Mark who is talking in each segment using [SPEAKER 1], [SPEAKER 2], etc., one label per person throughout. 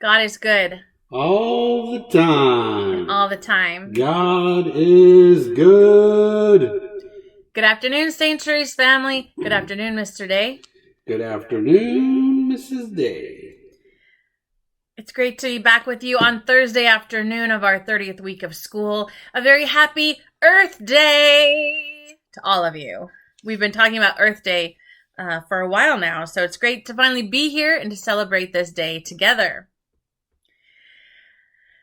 [SPEAKER 1] God is good
[SPEAKER 2] all the time.
[SPEAKER 1] all the time.
[SPEAKER 2] God is good.
[SPEAKER 1] Good afternoon, St. Therese family. Good afternoon, Mr. Day.
[SPEAKER 2] Good afternoon, Mrs. Day.
[SPEAKER 1] It's great to be back with you on Thursday afternoon of our 30th week of school. A very happy Earth Day to all of you. We've been talking about Earth Day for a while now, so it's great to finally be here and to celebrate this day together.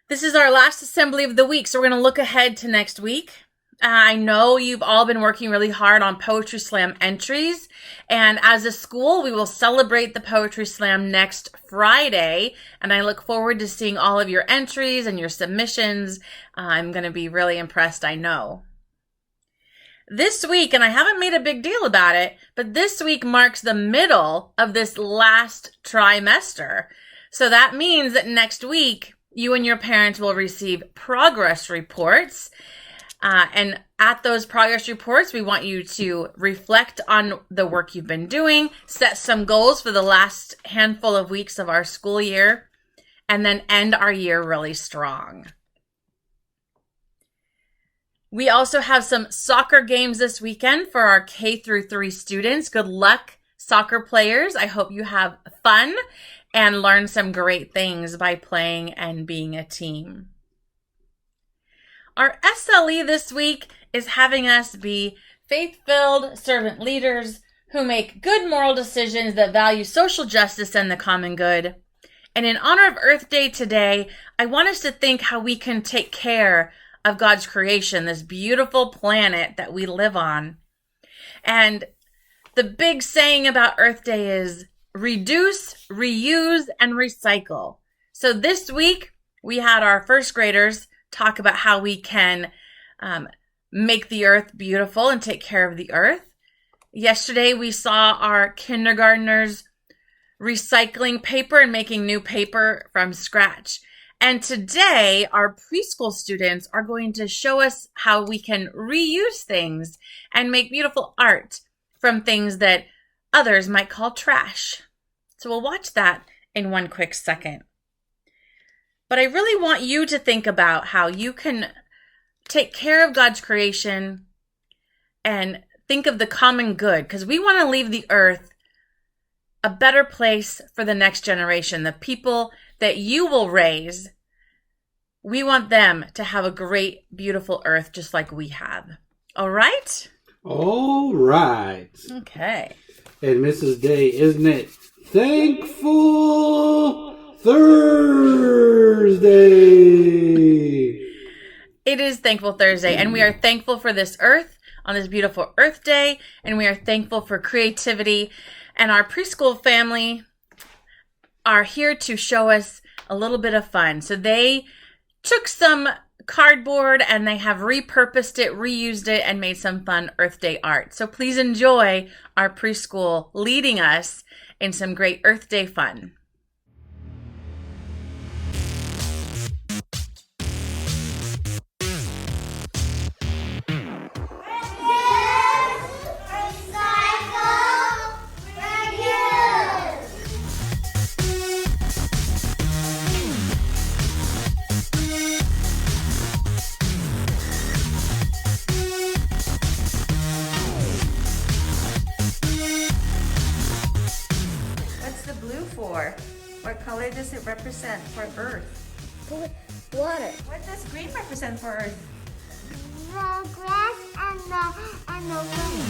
[SPEAKER 1] This is our last assembly of the week, so we're going to look ahead to next week. I know you've all been working really hard on Poetry Slam entries, and as a school, we will celebrate the Poetry Slam next Friday, and I look forward to seeing all of your entries and your submissions. I'm going to be really impressed, I know. This week, and I haven't made a big deal about it, but this week marks the middle of this last trimester. So that means that next week, you and your parents will receive progress reports. And at those progress reports, we want you to reflect on the work you've been doing, set some goals for the last handful of weeks of our school year, and then end our year really strong. We also have some soccer games this weekend for our K-3 students. Good luck, soccer players. I hope you have fun and learn some great things by playing and being a team. Our SLE this week is having us be faith-filled servant leaders who make good moral decisions that value social justice and the common good. And in honor of Earth Day today, I want us to think how we can take care of God's creation, this beautiful planet that we live on. And the big saying about Earth Day is reduce, reuse, and recycle. So this week, we had our first graders talk about how we can make the earth beautiful and take care of the earth. Yesterday, we saw our kindergartners recycling paper and making new paper from scratch. And today, our preschool students are going to show us how we can reuse things and make beautiful art from things that others might call trash. So we'll watch that in one quick second. But I really want you to think about how you can take care of God's creation and think of the common good, because we want to leave the earth a better place for the next generation, the people that you will raise. We want them to have a great, beautiful earth just like we have. All right?
[SPEAKER 2] All right.
[SPEAKER 1] Okay.
[SPEAKER 2] And Mrs. Day, isn't it Thankful Thursday?
[SPEAKER 1] It is Thankful Thursday, and we are thankful for this earth on this beautiful Earth Day, and we are thankful for creativity. And our preschool family are here to show us a little bit of fun. So they took some cardboard and they have repurposed it, reused it, and made some fun Earth Day art. So please enjoy our preschool leading us in some great Earth Day fun.
[SPEAKER 3] What color does it represent for Earth?
[SPEAKER 4] Water.
[SPEAKER 3] What does green represent for Earth?
[SPEAKER 4] The grass and the wind.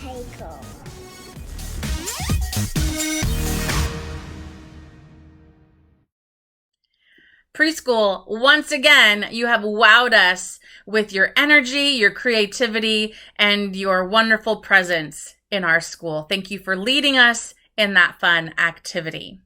[SPEAKER 4] potato.
[SPEAKER 1] Preschool, once again, you have wowed us with your energy, your creativity, and your wonderful presence in our school. Thank you for leading us in that fun activity.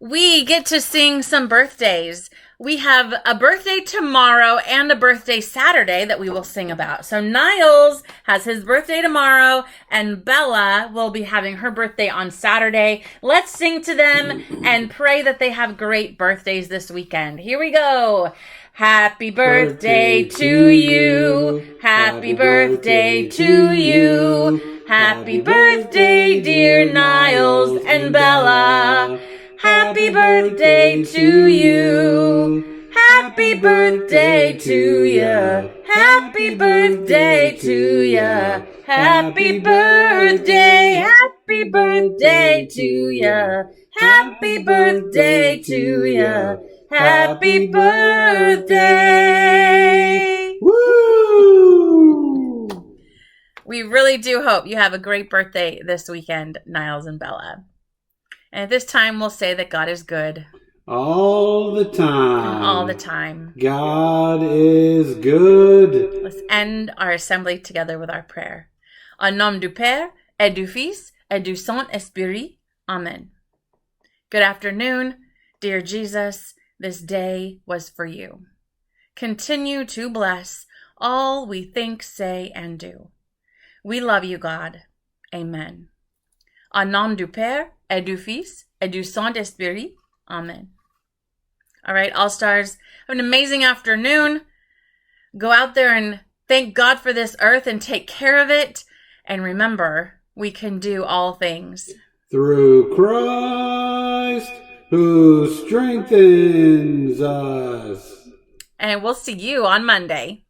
[SPEAKER 1] We get to sing some birthdays. We have a birthday tomorrow and a birthday Saturday that we will sing about. So Niles has his birthday tomorrow and Bella will be having her birthday on Saturday. Let's sing to them and pray that they have great birthdays this weekend. Here we go. Happy birthday to you. Happy birthday to you. Happy birthday, dear Niles and Bella. Happy birthday to you. Happy birthday to ya. Happy birthday to ya. Happy birthday. Happy birthday to ya. Happy birthday to ya. Happy birthday.
[SPEAKER 2] Woo!
[SPEAKER 1] We really do hope you have a great birthday this weekend, Niles and Bella. And at this time, we'll say that God is good.
[SPEAKER 2] All the time.
[SPEAKER 1] All the time.
[SPEAKER 2] God is good.
[SPEAKER 1] Let's end our assembly together with our prayer. Au nom du Père, et du Fils, et du Saint-Esprit. Amen. Good afternoon, dear Jesus. This day was for you. Continue to bless all we think, say, and do. We love you, God. Amen. Au nom du Père, et du Fils, et du Saint-Esprit. Amen. All right, All-Stars, have an amazing afternoon. Go out there and thank God for this earth and take care of it. And remember, we can do all things
[SPEAKER 2] Through Christ who strengthens us.
[SPEAKER 1] And we'll see you on Monday.